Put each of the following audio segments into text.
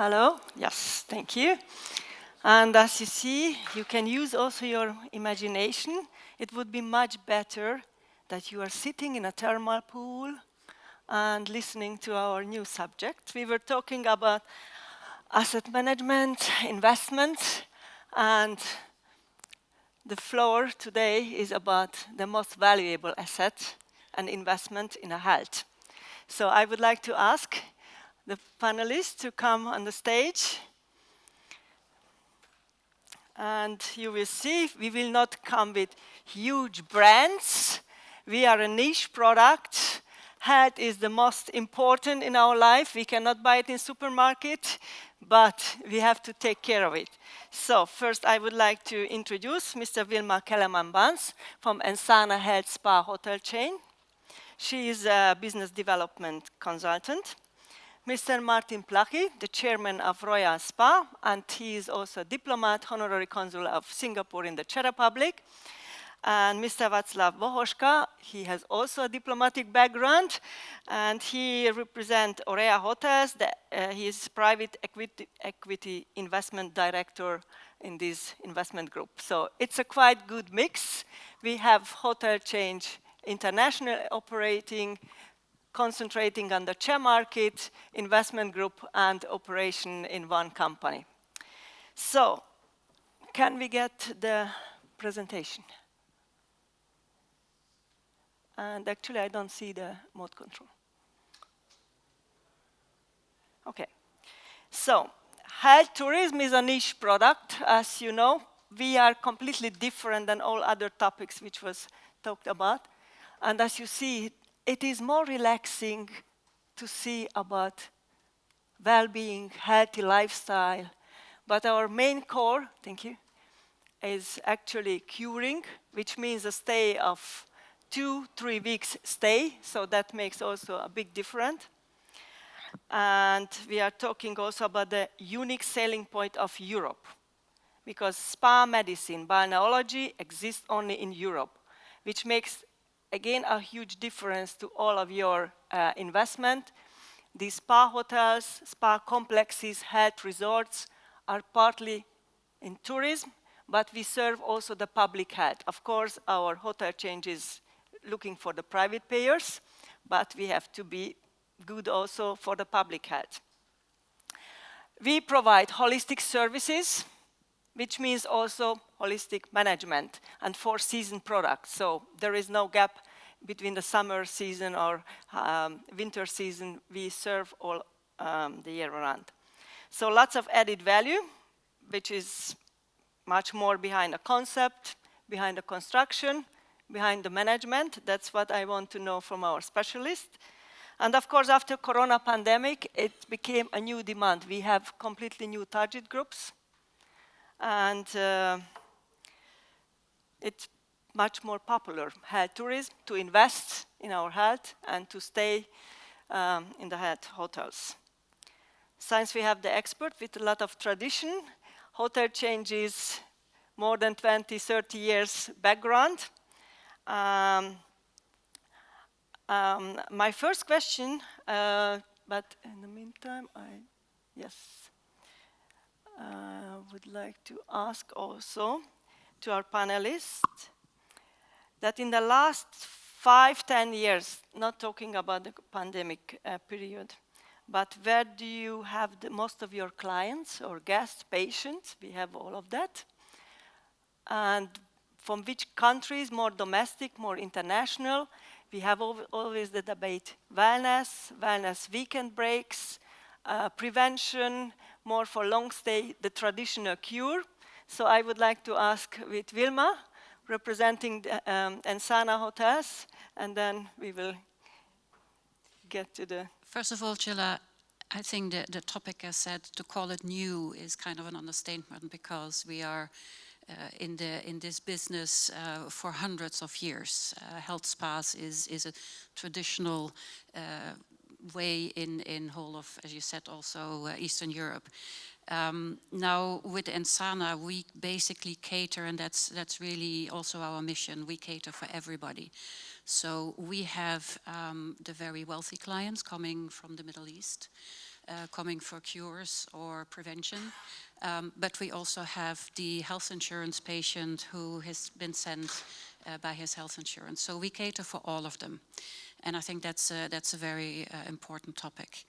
Hello, yes, thank you. And as you see, you can use also your imagination. It would be much better that you are sitting in a thermal pool and listening to our new subject. We were talking about asset management, investment, and the floor today is about the most valuable asset and investment in a health. So I would like to ask the panelists to come on the stage. And you will see we will not come with huge brands. We are a niche product. Health is the most important in our life. We cannot buy it in supermarket, but we have to take care of it. So first I would like to introduce Mr. Wilma Kellermann-Baans from Ensana Health Spa Hotel Chain. She is a business development consultant. Mr. Martin Plachý, the chairman of Royal Spa, and he is also a diplomat, honorary consul of Singapore in the Czech Republic. And Mr. Vaclav Vochoska, he has also a diplomatic background, and he represents Aurea Hotels. He is private equity investment director in this investment group. So it's a quite good mix. We have hotel chain international operating, concentrating on the Czech market, investment group, and operation in one company. So, can we get the presentation? And actually, I don't see the mode control. Okay. So, health tourism is a niche product, as you know. We are completely different than all other topics which was talked about. And as you see, it is more relaxing to see about well-being, healthy lifestyle. But our main core, thank you, is actually curing, which means a stay of 2-3 weeks stay. So that makes also a big difference. And we are talking also about the unique selling point of Europe, because spa medicine, balneology exists only in Europe, which makes again, a huge difference to all of your investment. These spa hotels, spa complexes, health resorts are partly in tourism, but we serve also the public health. Of course, our hotel chain is looking for the private payers, but we have to be good also for the public health. We provide holistic services, which means also holistic management and four-season products. So there is no gap between the summer season or winter season. We serve all the year round. So lots of added value, which is much more behind a concept, behind the construction, behind the management. That's what I want to know from our specialist. And of course, after Corona pandemic, it became a new demand. We have completely new target groups. And it's much more popular, health tourism, to invest in our health and to stay in the health hotels. Since we have the expert with a lot of tradition, hotel changes more than 20, 30 years background. My first question, but in the meantime, would like to ask also to our panelists that in the last 5-10 years, not talking about the pandemic period, but where do you have the most of your clients or guests, patients? We have all of that. And from which countries, more domestic, more international? We have always the debate wellness weekend breaks, prevention, more for long stay, the traditional cure. So I would like to ask with Wilma, representing the Ensana hotels, and then we will get to the... First of all, Csilla, I think the topic, as said, to call it new is kind of an understatement, because we are in this business for hundreds of years. Health spas is a traditional way in whole of, as you said, also Eastern Europe. Now with Ensana, we basically cater, and that's really also our mission. We cater for everybody. So we have the very wealthy clients coming from the Middle East. coming for cures or prevention. But we also have the health insurance patient who has been sent by his health insurance. So we cater for all of them. And I think that's a very important topic.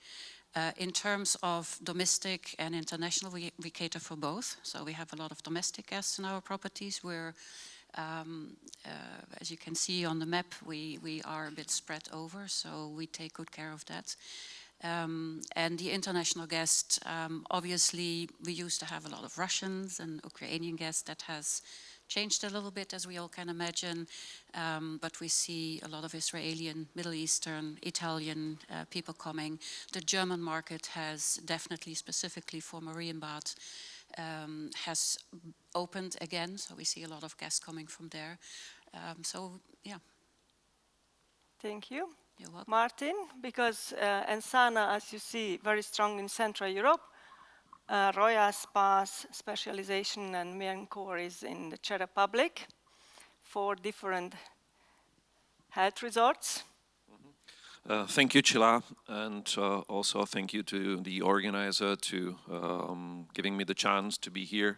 In terms of domestic and international, we cater for both. So we have a lot of domestic guests in our properties where, as you can see on the map, we are a bit spread over, so we take good care of that. And the international guests, obviously, we used to have a lot of Russians and Ukrainian guests. That has changed a little bit, as we all can imagine, but we see a lot of Israeli and Middle Eastern, Italian people coming. The German market has definitely, specifically for Marienbad, has opened again, so we see a lot of guests coming from there. So, yeah. Thank you. You're welcome. Martin, because Ensana, as you see, very strong in Central Europe. Roya Spa's specialization and main core is in the Czech Republic, 4 different health resorts. Thank you, Csilla, and also thank you to the organizer to giving me the chance to be here.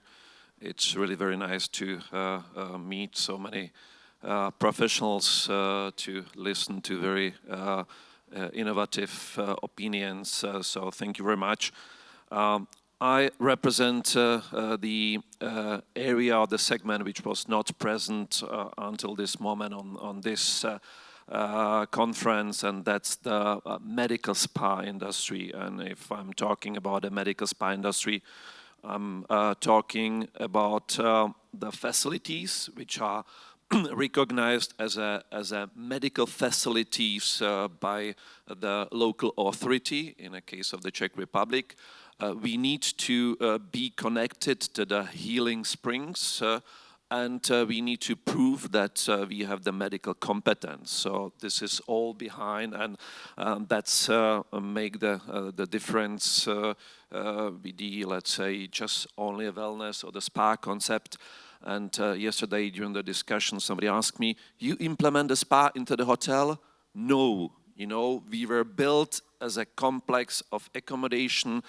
It's really very nice to meet so many professionals, to listen to very innovative opinions, so thank you very much. I represent the area of the segment which was not present until this moment on this conference, and that's the medical spa industry. And if I'm talking about the medical spa industry, I'm talking about the facilities which are recognized as a medical facilities by the local authority. In the case of the Czech Republic, we need to be connected to the healing springs, and we need to prove that we have the medical competence. So this is all behind, and that's make the difference with the, let's say, just only a wellness or the spa concept. And yesterday during the discussion, somebody asked me, "You implement the spa into the hotel?" No, you know, we were built as a complex of accommodation,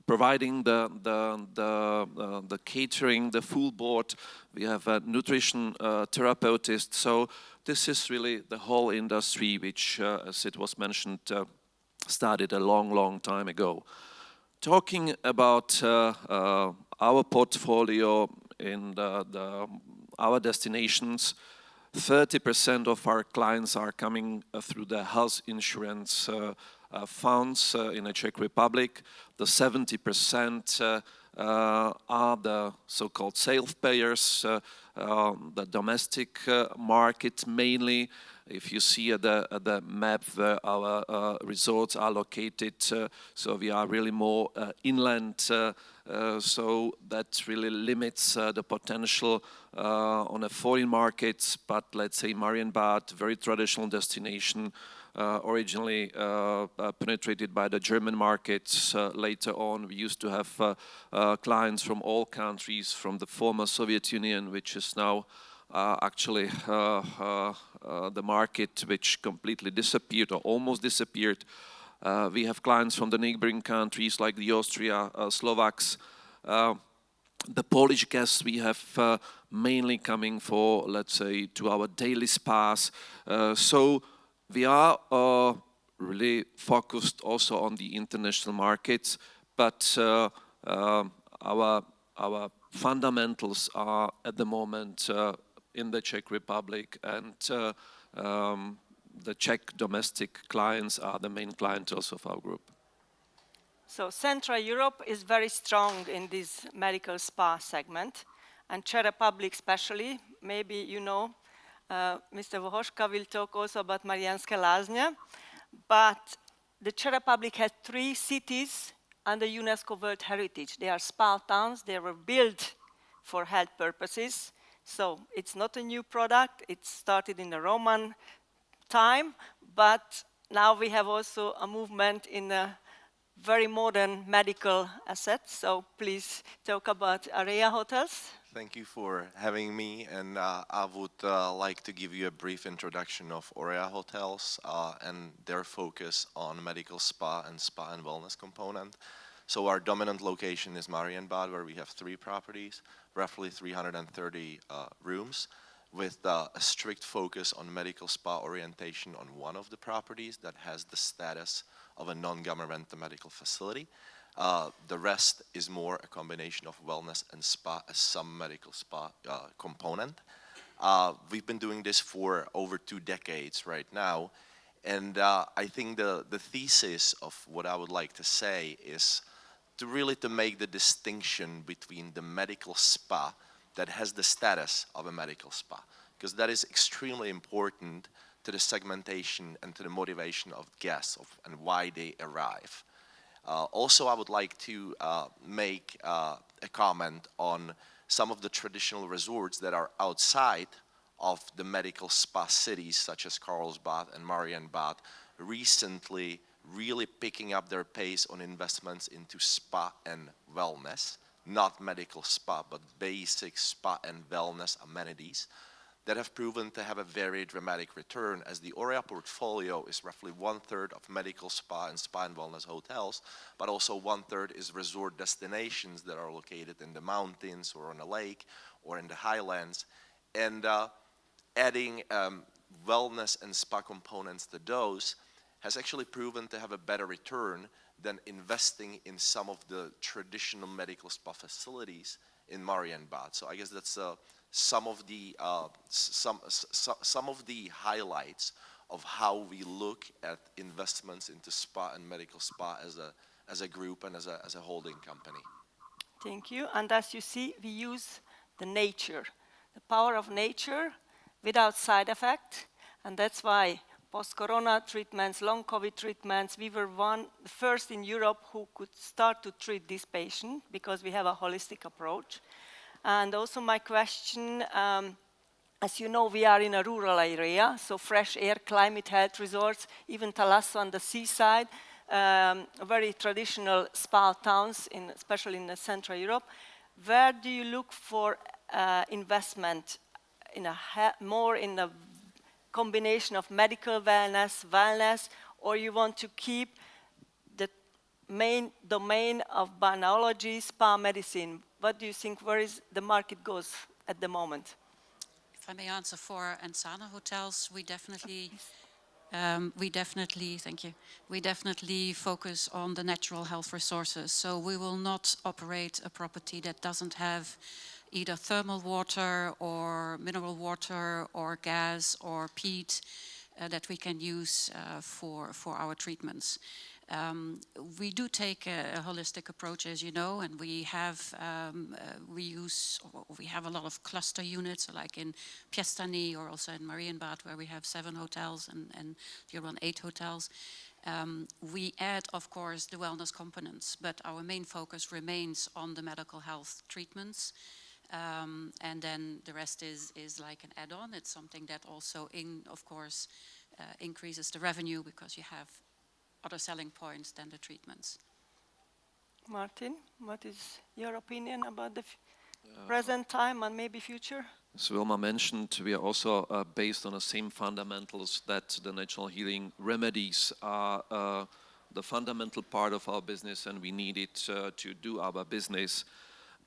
providing the catering, the full board. We have a nutrition therapist. So this is really the whole industry, which, as it was mentioned, started a long time ago. Talking about our portfolio in our destinations, 30% of our clients are coming through the health insurance funds in the Czech Republic. The 70% are the so-called self-payers, the domestic market mainly. If you see at the map where our resorts are located, so we are really more inland, so that really limits the potential on the foreign markets. But let's say Marienbad, very traditional destination, originally penetrated by the German markets. Later on, we used to have clients from all countries, from the former Soviet Union, which is now actually the market which completely disappeared or almost disappeared. We have clients from the neighboring countries like the Austria, Slovaks. The Polish guests we have mainly coming for, let's say, to our daily spas. So we are really focused also on the international markets, but our fundamentals are at the moment in the Czech Republic, and the Czech domestic clients are the main clientele of our group. So Central Europe is very strong in this medical spa segment, and Czech Republic especially. Maybe you know, Mr. Vochoska will talk also about Mariánské Lázně, but the Czech Republic has 3 cities under UNESCO World Heritage. They are spa towns. They were built for health purposes. So it's not a new product. It started in the Roman time, but now we have also a movement in a very modern medical assets. So please talk about IDEEA hotels. Thank you for having me, and I would like to give you a brief introduction of IDEEA Hotels and their focus on medical spa and wellness component. So our dominant location is Marienbad, where we have 3 properties, roughly 330 rooms, with a strict focus on medical spa orientation on one of the properties that has the status of a non-governmental medical facility. The rest is more a combination of wellness and spa as some medical spa component. We've been doing this for over 2 decades right now, and I think the thesis of what I would like to say is to really to make the distinction between the medical spa that has the status of a medical spa, because that is extremely important to the segmentation and to the motivation of guests and why they arrive. Also, I would like to make a comment on some of the traditional resorts that are outside of the medical spa cities, such as Carlsbad and Marienbad, recently really picking up their pace on investments into spa and wellness, not medical spa, but basic spa and wellness amenities that have proven to have a very dramatic return, as the IDEEA portfolio is roughly 1/3 of medical spa and wellness hotels, but also 1/3 is resort destinations that are located in the mountains or on a lake or in the highlands. And adding wellness and spa components to those has actually proven to have a better return than investing in some of the traditional medical spa facilities in Marienbad. So I guess that's some of the highlights of how we look at investments into spa and medical spa as a group and as a holding company. Thank you. And as you see, we use the nature, the power of nature without side effect. And that's why post-corona treatments, long COVID treatments, we were the first in Europe who could start to treat this patient because we have a holistic approach. And also my question, as you know, we are in a rural area, so fresh air, climate health resorts, even Talasso on the seaside, very traditional spa towns, especially in Central Europe. Where do you look for investment more in a combination of medical wellness, or you want to keep the main domain of balneology, spa medicine? What do you think, where is the market goes at the moment? If I may answer for Ensana hotels, we definitely, thank you. We definitely focus on the natural health resources. So we will not operate a property that doesn't have either thermal water or mineral water or gas or peat that we can use for our treatments. We do take a holistic approach, as you know, and we have a lot of cluster units, like in Piestany or also in Marienbad, where we have 7 hotels and the other one 8 hotels. We add, of course, the wellness components, but our main focus remains on the medical health treatments. And then the rest is like an add-on. It's something that also, of course, increases the revenue because you have other selling points than the treatments. Martin, what is your opinion about the present time and maybe future? As Wilma mentioned, we are also based on the same fundamentals that the natural healing remedies are the fundamental part of our business, and we need it to do our business.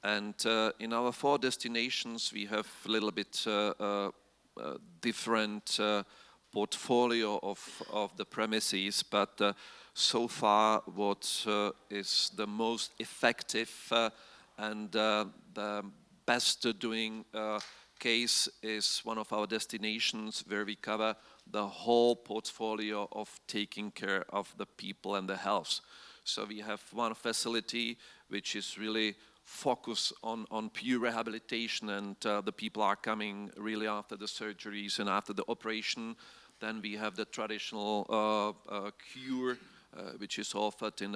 And in our 4 destinations, we have a little bit different portfolio of the premises, but so far what is the most effective and the best doing case is one of our destinations where we cover the whole portfolio of taking care of the people and the health. So we have one facility which is really focused on pure rehabilitation, and the people are coming really after the surgeries and after the operation. Then we have the traditional cure, which is offered in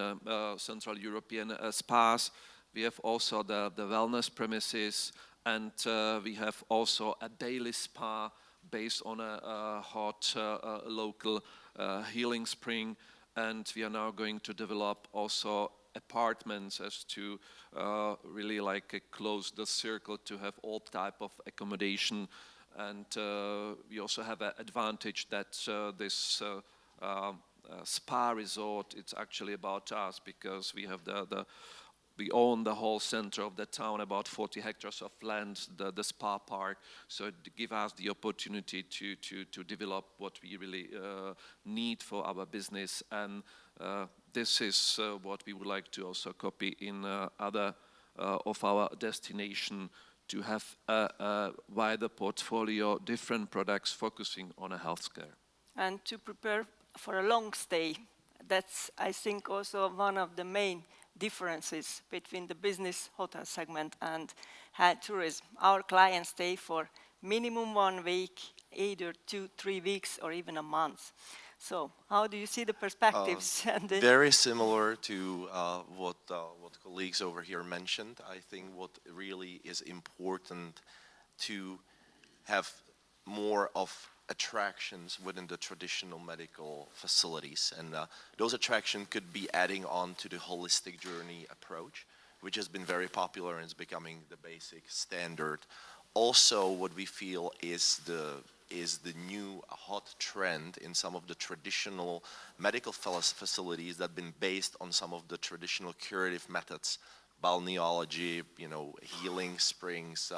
Central European spas. We have also the wellness premises, and we have also a daily spa based on a hot local healing spring. And we are now going to develop also apartments as to really like close the circle to have all type of accommodation. And we also have an advantage that this spa resort, it's actually about us, because we have we own the whole center of the town, about 40 hectares of land, the spa park. So it gives us the opportunity to develop what we really need for our business. And this is what we would like to also copy in other of our destination, to have a wider portfolio, different products focusing on a healthcare. And to prepare for a long stay. That's, I think, also one of the main differences between the business hotel segment and health tourism. Our clients stay for minimum 1 week, either 2-3 weeks, or even a month. So how do you see the perspectives? Very similar to what colleagues over here mentioned. I think what really is important to have more of attractions within the traditional medical facilities, and those attractions could be adding on to the holistic journey approach, which has been very popular and is becoming the basic standard. Also, what we feel is the new hot trend in some of the traditional medical facilities that have been based on some of the traditional curative methods, balneology, healing springs,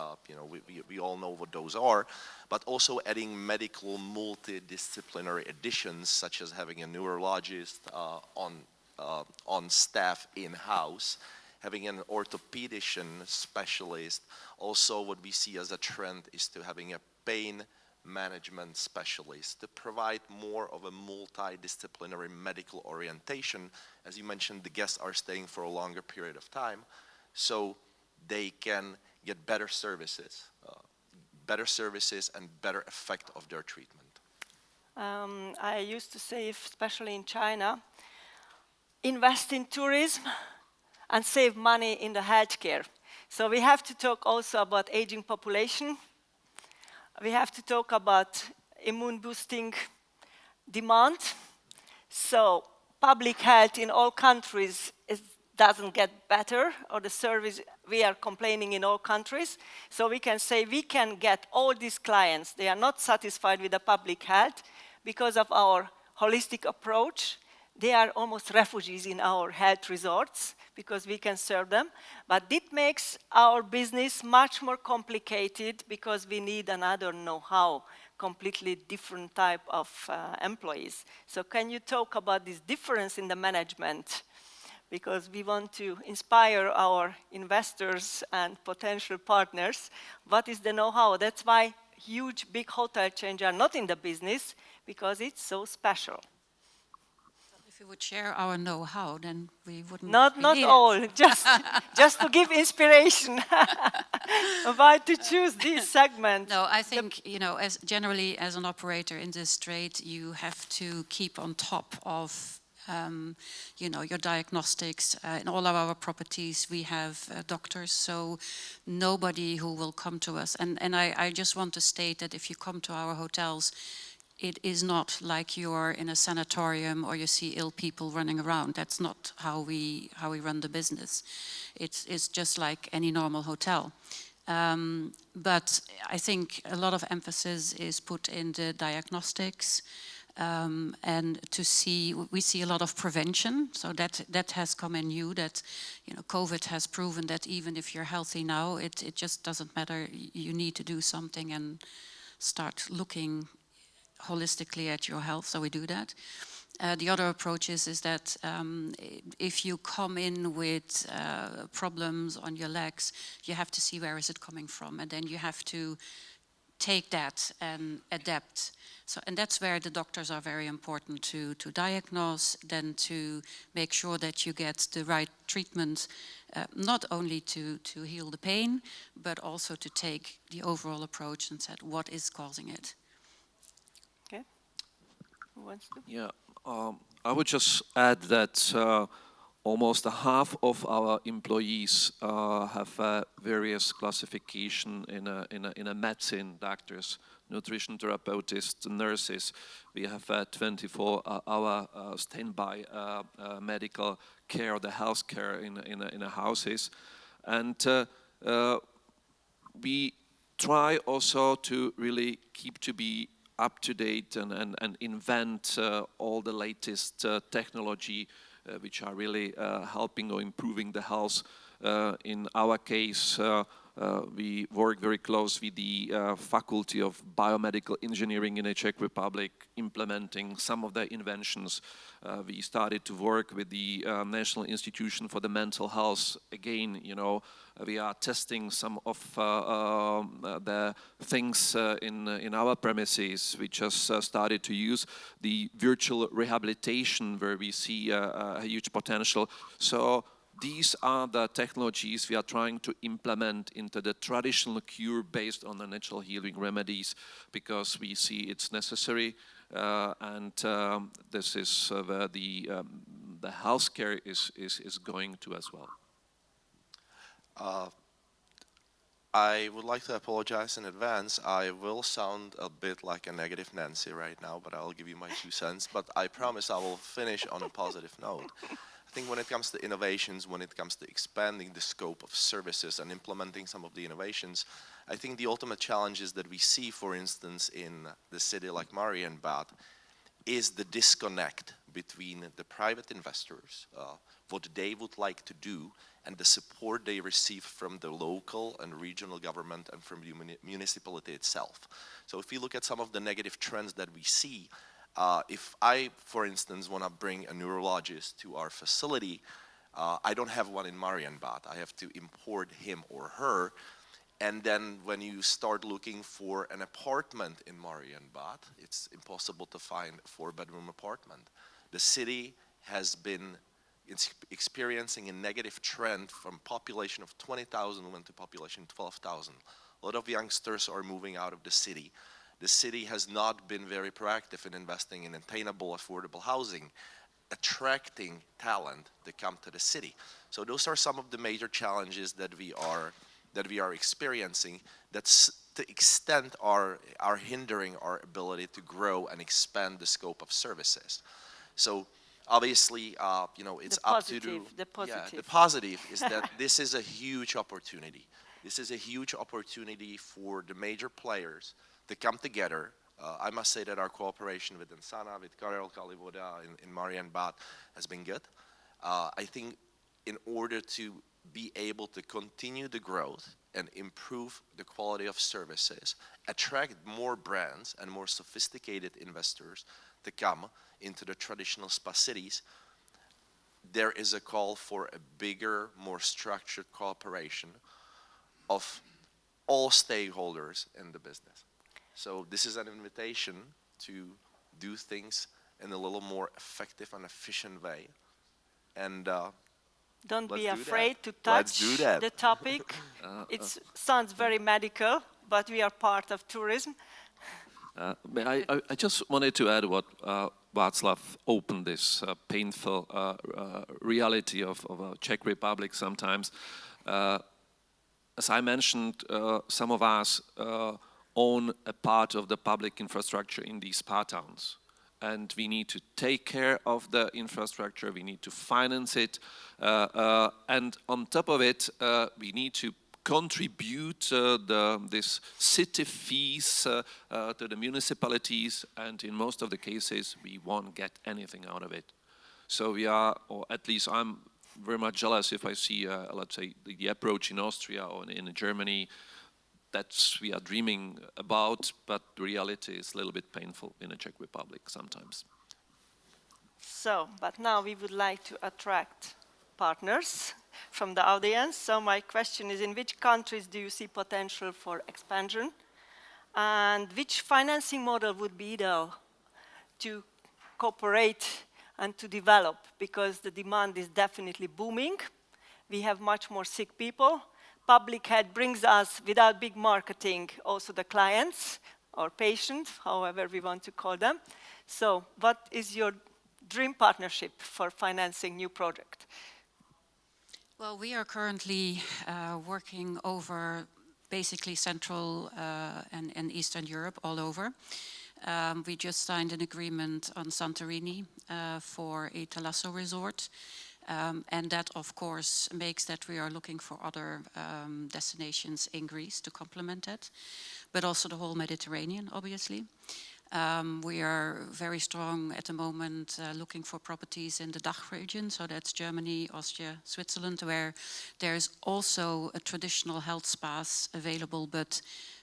we all know what those are, but also adding medical multidisciplinary additions, such as having a neurologist on staff in-house, having an orthopedician specialist. Also, what we see as a trend is to having a pain management specialist to provide more of a multidisciplinary medical orientation. As you mentioned, the guests are staying for a longer period of time, so they can get better services and better effect of their treatment. I used to say, especially in China, invest in tourism and save money in the healthcare. So we have to talk also about aging population. We have to talk about immune boosting demand. So public health in all countries doesn't get better, or the service, we are complaining in all countries. So we can say we can get all these clients, they are not satisfied with the public health because of our holistic approach. They are almost refugees in our health resorts because we can serve them. But it makes our business much more complicated because we need another know-how, completely different type of employees. So can you talk about this difference in the management? Because we want to inspire our investors and potential partners. What is the know-how? That's why huge, big hotel chains are not in the business, because it's so special. If we would share our know-how, then we wouldn't. Not all, just to give inspiration why to choose this segment. No, I think as generally as an operator in this trade, you have to keep on top of your diagnostics. In all of our properties, we have doctors, so nobody who will come to us. And I just want to state that if you come to our hotels, it is not like you're in a sanatorium or you see ill people running around. That's not how we run the business. It's just like any normal hotel. But I think a lot of emphasis is put in the diagnostics, and we see a lot of prevention. So that has come in new. That COVID has proven that even if you're healthy now, it just doesn't matter. You need to do something and start looking holistically at your health, so we do that. The other approach is that if you come in with problems on your legs, you have to see where is it coming from, and then you have to take that and adapt. So, and that's where the doctors are very important to diagnose, then to make sure that you get the right treatment, not only to heal the pain, but also to take the overall approach and say what is causing it. Okay. Who wants to? Yeah, I would just add that almost half of our employees have various classification in a medicine, doctors, nutrition therapeutists, nurses. We have 24-hour standby medical care, the health care in the houses. And we try also to really keep to be up to date and invent all the latest technology which are really helping or improving the health. In our case, we work very close with the Faculty of Biomedical Engineering in the Czech Republic, implementing some of their inventions. We started to work with the National Institution for the Mental Health. Again, you know, we are testing some of the things in our premises. We just started to use the virtual rehabilitation, where we see a huge potential. So these are the technologies we are trying to implement into the traditional cure based on the natural healing remedies, because we see it's necessary, and this is where the healthcare is going to as well. I would like to apologize in advance. I will sound a bit like a negative Nancy right now, but I'll give you my 2 cents. But I promise I will finish on a positive note. I think when it comes to innovations, when it comes to expanding the scope of services and implementing some of the innovations, I think the ultimate challenges that we see, for instance, in the city like Marienbad, is the disconnect between the private investors, what they would like to do, and the support they receive from the local and regional government and from the municipality itself. So if you look at some of the negative trends that we see, if I, for instance, want to bring a neurologist to our facility, I don't have one in Marienbad. I have to import him or her. And then when you start looking for an apartment in Marienbad, it's impossible to find a 4-bedroom apartment. The city has been experiencing a negative trend from population of 20,000 went to population 12,000. A lot of youngsters are moving out of the city. The city has not been very proactive in investing in attainable, affordable housing, attracting talent to come to the city. So those are some of the major challenges that we are experiencing that to extent are hindering our ability to grow and expand the scope of services. So obviously, you know, it's up to the positive. Yeah, the positive is that this is a huge opportunity. This is a huge opportunity for the major players to come together. I must say that our cooperation with Ensana, with Karel Kalivoda in Marienbad has been good. I think in order to be able to continue the growth and improve the quality of services, attract more brands and more sophisticated investors to come into the traditional spa cities, there is a call for a bigger, more structured cooperation of all stakeholders in the business. So this is an invitation to do things in a little more effective and efficient way. And don't be do afraid that. to touch Let's do that. the topic. It sounds very medical, but we are part of tourism. I just wanted to add what Václav opened this painful reality of Czech Republic sometimes. As I mentioned, some of us own a part of the public infrastructure in these spa towns. And we need to take care of the infrastructure, we need to finance it, and on top of it, we need to contribute this city fees to the municipalities, and in most of the cases, we won't get anything out of it. So we are, or at least I'm very much jealous if I see, let's say, the approach in Austria or in Germany that we are dreaming about, but the reality is a little bit painful in the Czech Republic sometimes. So, but now we would like to attract partners from the audience. So my question is, in which countries do you see potential for expansion? And which financing model would be ideal to cooperate and to develop? Because the demand is definitely booming. We have much more sick people. Public health brings us, without big marketing, also the clients or patients, however we want to call them. So what is your dream partnership for financing new project? Well, we are currently working over basically Central and Eastern Europe, all over. We just signed an agreement on Santorini for a Thalasso resort. And that, of course, makes that we are looking for other destinations in Greece to complement it, but also the whole Mediterranean, obviously. We are very strong at the moment looking for properties in the DACH region, so that's Germany, Austria, Switzerland, where there's also a traditional health spas available, but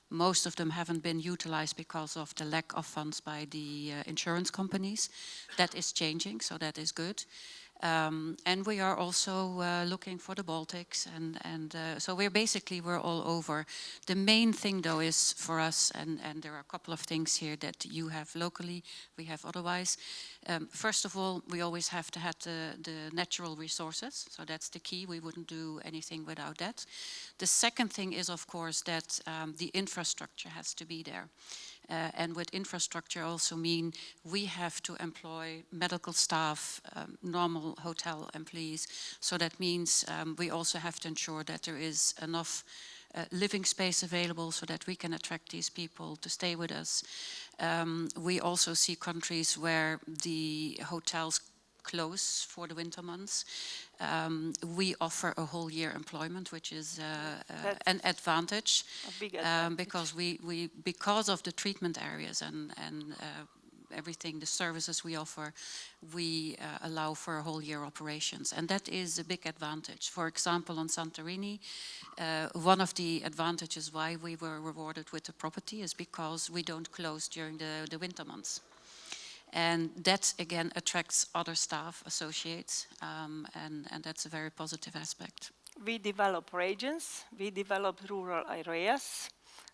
most of them haven't been utilized because of the lack of funds by the insurance companies. That is changing, so that is good. And we are also looking for the Baltics, and so we're all over. The main thing, though, is for us, and there are a couple of things here that you have locally, we have otherwise. First of all, we always have to have the natural resources, so that's the key. We wouldn't do anything without that. The second thing is, of course, that the infrastructure has to be there. And with infrastructure also mean we have to employ medical staff, normal hotel employees. So that means we also have to ensure that there is enough living space available so that we can attract these people to stay with us. We also see countries where the hotels close for the winter months. We offer a whole year employment, which is an advantage, a big advantage. Because of the treatment areas and everything, the services we offer, we allow for a whole year operations, and that is a big advantage. For example, on Santorini, one of the advantages why we were rewarded with the property is because we don't close during the winter months. And that, again, attracts other staff, associates, and that's a very positive aspect. We develop regions, we develop rural areas,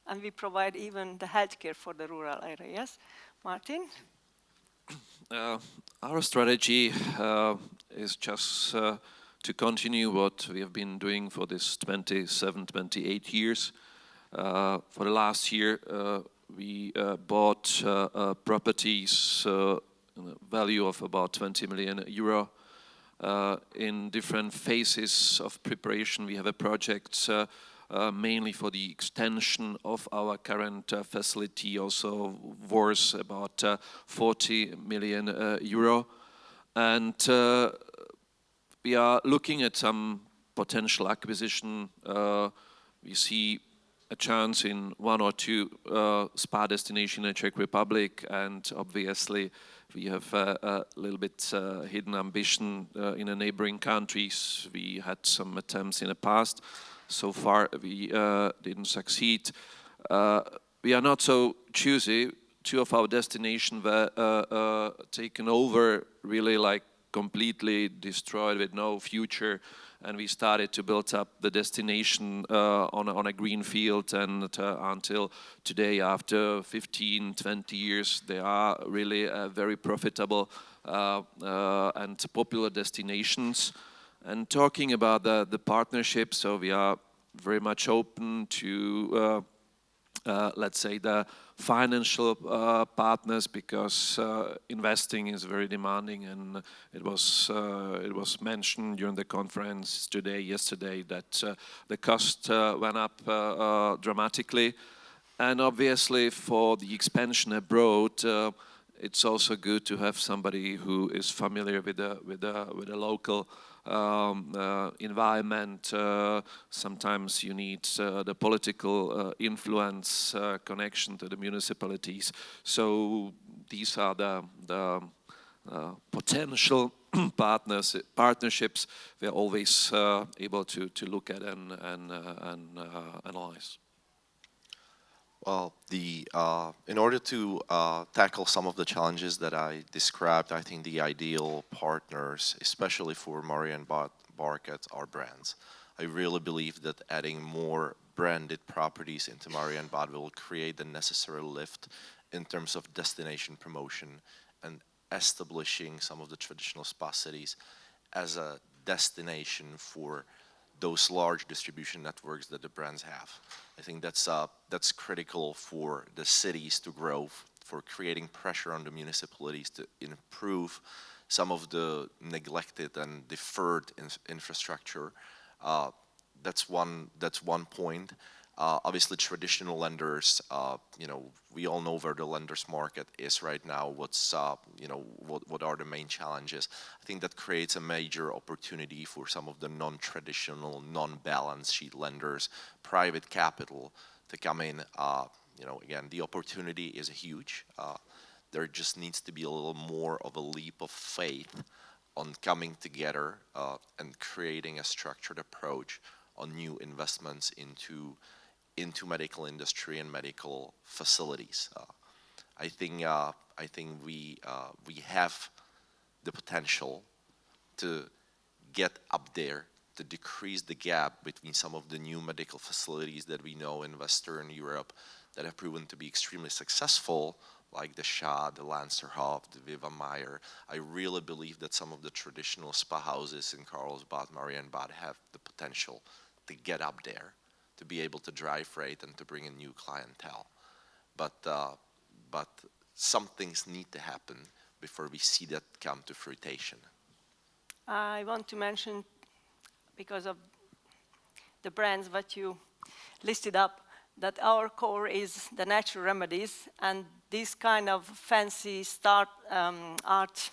and we provide even the healthcare for the rural areas. Martin? Our strategy is just to continue what we have been doing for this 27, 28 years. For the last year, we bought properties in a value of about 20 million euro. In different phases of preparation, we have a project mainly for the extension of our current facility, also worth about 40 million euro. And we are looking at some potential acquisition. We see a chance in one or two spa destinations in the Czech Republic, and obviously we have a little bit hidden ambition in the neighboring countries. We had some attempts in the past. So far we didn't succeed. We are not so choosy. Two of our destinations were taken over, really like completely destroyed with no future. And we started to build up the destination on a green field, and until today, after 15, 20 years, they are really very profitable and popular destinations. And talking about the partnership, so we are very much open to let's say the financial partners, because investing is very demanding, and it was mentioned during the conference yesterday that the cost went up dramatically, and obviously for the expansion abroad, it's also good to have somebody who is familiar with the local environment. Sometimes you need the political influence, connection to the municipalities. So these are the potential partnerships we're always able to look at and analyze. Well, in order to tackle some of the challenges that I described, I think the ideal partners, especially for Marienbad markets, are brands. I really believe that adding more branded properties into Marienbad will create the necessary lift in terms of destination promotion and establishing some of the traditional spa cities as a destination for those large distribution networks that the brands have. I think that's critical for the cities to grow, for creating pressure on the municipalities to improve some of the neglected and deferred infrastructure. That's one point. Obviously, traditional lenders, we all know where the lenders market is right now. What are the main challenges? I think that creates a major opportunity for some of the non-traditional, non-balance sheet lenders, private capital to come in. Again, the opportunity is huge. There just needs to be a little more of a leap of faith on coming together and creating a structured approach on new investments into medical industry and medical facilities. I think we have the potential to get up there, to decrease the gap between some of the new medical facilities that we know in Western Europe that have proven to be extremely successful, like the SCHA, the Lanzerhof, the Viva Meyer. I really believe that some of the traditional spa houses in Karlsbad, Marienbad have the potential to get up there, to be able to drive rate and to bring in new clientele. But some things need to happen before we see that come to fruition. I want to mention, because of the brands that you listed up, that our core is the natural remedies, and these kind of fancy art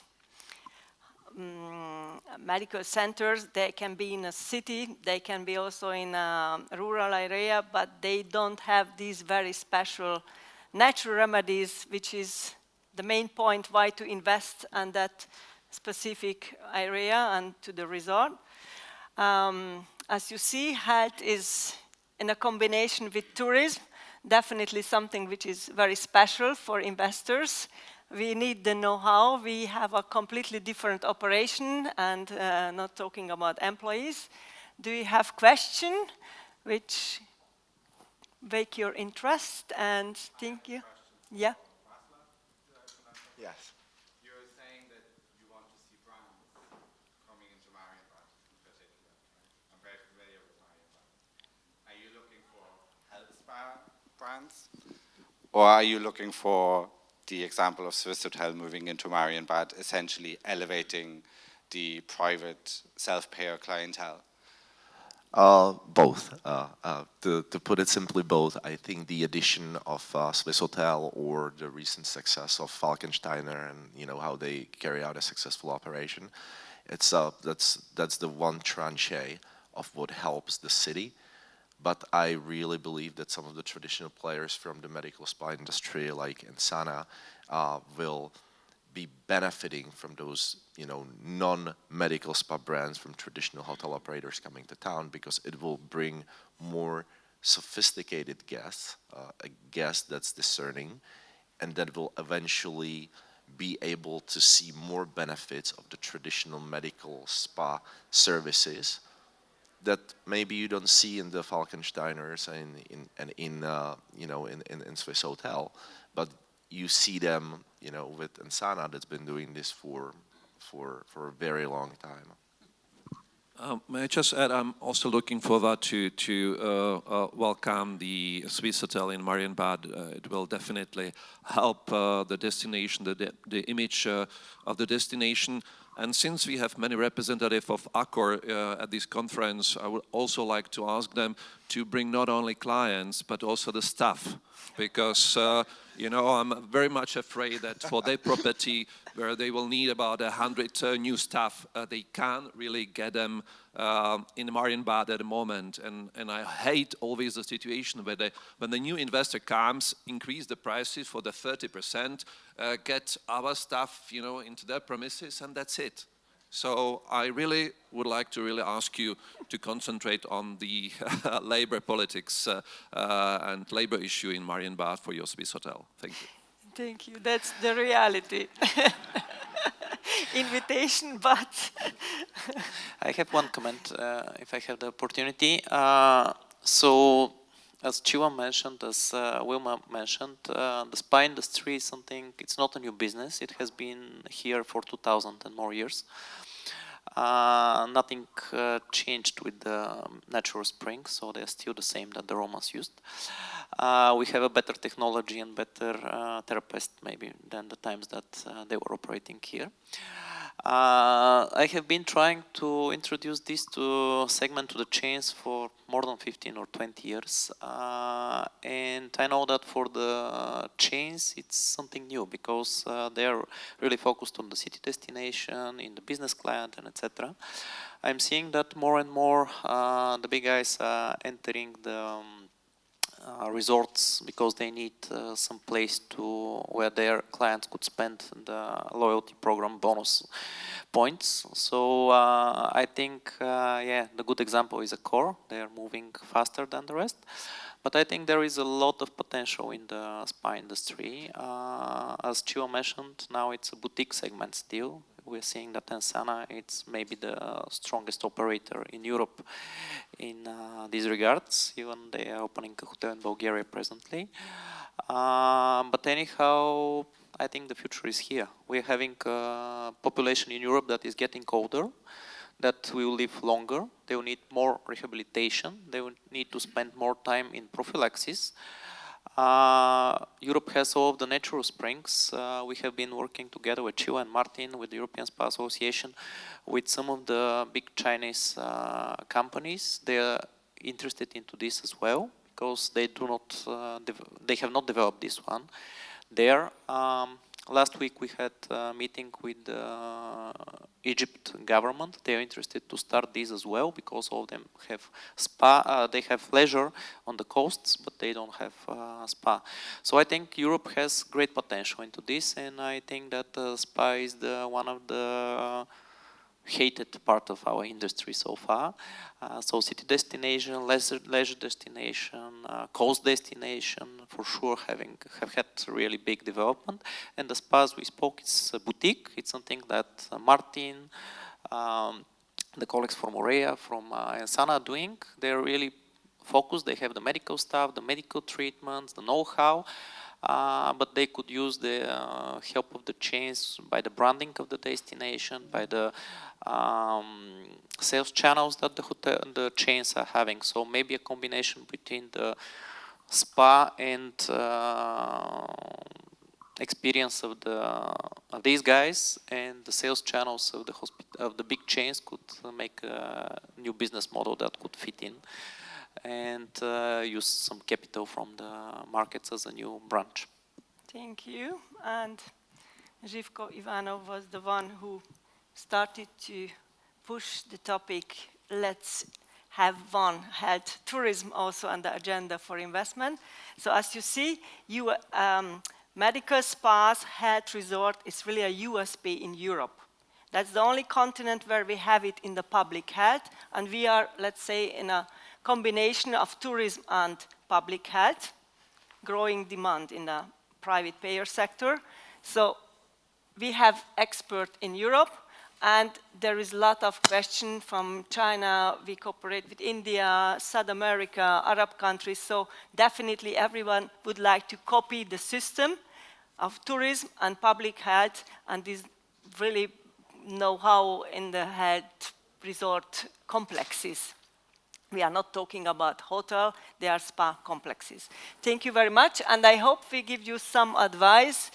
medical centers, they can be in a city, they can be also in a rural area, but they don't have these very special natural remedies, which is the main point why to invest in that specific area and to the resort. As you see, health is in a combination with tourism, definitely something which is very special for investors. We need the know-how. We have a completely different operation, and not talking about employees. Do you have questions which wake your interest and think you? Yeah. Yes. You're saying that you want to see brands coming into Marienbad in particular. Right? I'm very familiar with Marienbad. Are you looking for health spa brands? Or are you looking for the example of Swissôtel moving into Marienbad, essentially elevating the private self-payer clientele? Both. To put it simply, both. I think the addition of Swissôtel or the recent success of Falkensteiner and how they carry out a successful operation, that's the one tranche of what helps the city. But I really believe that some of the traditional players from the medical spa industry, like Ensana, will be benefiting from those, non-medical spa brands from traditional hotel operators coming to town, because it will bring more sophisticated guests, a guest that's discerning, and that will eventually be able to see more benefits of the traditional medical spa services that maybe you don't see in the Falkensteiners and in Swissôtel, but you see them, with Ensana that's been doing this for a very long time. May I just add, I'm also looking forward to welcome the Swissôtel in Marienbad. It will definitely help the destination, the image of the destination. And since we have many representatives of Accor at this conference, I would also like to ask them to bring not only clients, but also the staff. Because, I'm very much afraid that for their property, where they will need about 100 new staff, they can't really get them in Marienbad at the moment. And I hate always the situation where when the new investor comes, increase the prices for the 30%, get our staff, into their premises, and that's it. So I really would like to ask you to concentrate on the labor politics and labor issue in Marienbad for your Swissôtel. Thank you. Thank you. That's the reality. Invitation, but I have one comment, if I have the opportunity. So, as Csilla mentioned, as Wilma mentioned, the spa industry is something, it's not a new business. It has been here for 2,000 and more years. Nothing changed with the natural springs, so they're still the same that the Romans used. We have a better technology and better therapists maybe than the times that they were operating here. I have been trying to introduce this segment to the chains for more than 15 or 20 years. And I know that for the chains, it's something new because they are really focused on the city destination, in the business client, and etc. I'm seeing that more and more the big guys are entering the resorts because they need some place where their clients could spend the loyalty program bonus points. So I think, yeah, the good example is Accor. They are moving faster than the rest. But I think there is a lot of potential in the spa industry. As Csilla mentioned, now it's a boutique segment still. We're seeing that Ensana, it's maybe the strongest operator in Europe in these regards. Even they are opening a hotel in Bulgaria presently. But anyhow, I think the future is here. We're having a population in Europe that is getting older, that will live longer. They will need more rehabilitation. They will need to spend more time in prophylaxis. Europe has all of the natural springs. We have been working together with Csilla and Martin, with the European Spa Association, with some of the big Chinese companies. They are interested into this as well because they do not, they have not developed this one there. Last week we had a meeting with the Egypt government. They are interested to start this as well because all of them have spa. They have leisure on the coasts, but they don't have spa. So I think Europe has great potential into this, and I think that spa is one of the hated part of our industry so far. So city destination, leisure destination, coast destination, for sure have had really big development. And the spas we spoke, it's a boutique. It's something that Martin, the colleagues from Orea, from Ensana are doing. They're really focused. They have the medical staff, the medical treatments, the know-how. But they could use the help of the chains by the branding of the destination, by the sales channels that the chains are having. So maybe a combination between the spa and experience of these guys and the sales channels of the big chains could make a new business model that could fit in and use some capital from the markets as a new branch. Thank you. And Živko Ivanov was the one who started to push the topic, let's have one health tourism also on the agenda for investment. So as you see, medical spas, health resort is really a USP in Europe. That's the only continent where we have it in the public health, and we are, let's say, in a combination of tourism and public health, growing demand in the private payer sector. So we have experts in Europe, and there is a lot of questions from China. We cooperate with India, South America, Arab countries. So definitely everyone would like to copy the system of tourism and public health, and this really know-how in the health resort complexes. We are not talking about hotel, they are spa complexes. Thank you very much, and I hope we give you some advice.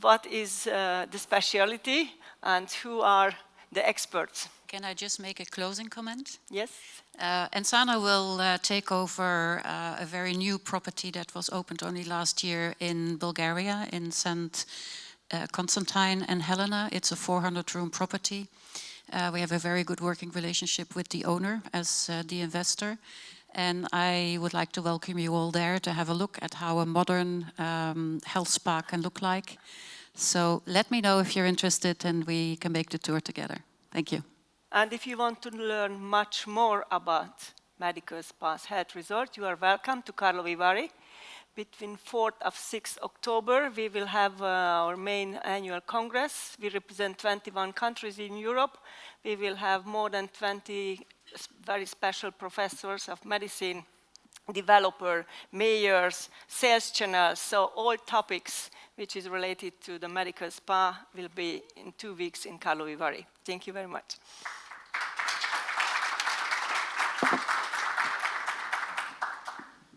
What is the specialty and who are the experts? Can I just make a closing comment? Yes. Ensana will take over a very new property that was opened only last year in Bulgaria, in St. Constantine and Helena. It's a 400-room property. We have a very good working relationship with the owner as the investor. And I would like to welcome you all there to have a look at how a modern health spa can look like. So let me know if you're interested and we can make the tour together. Thank you. And if you want to learn much more about medical spas health resort, you are welcome to Karlovy Vary. Between 4th of 6th October, we will have our main annual congress. We represent 21 countries in Europe. We will have more than 20 very special professors of medicine, developer, mayors, sales channels. So all topics which is related to the medical spa will be in 2 weeks in Karlovy Vary. Thank you very much.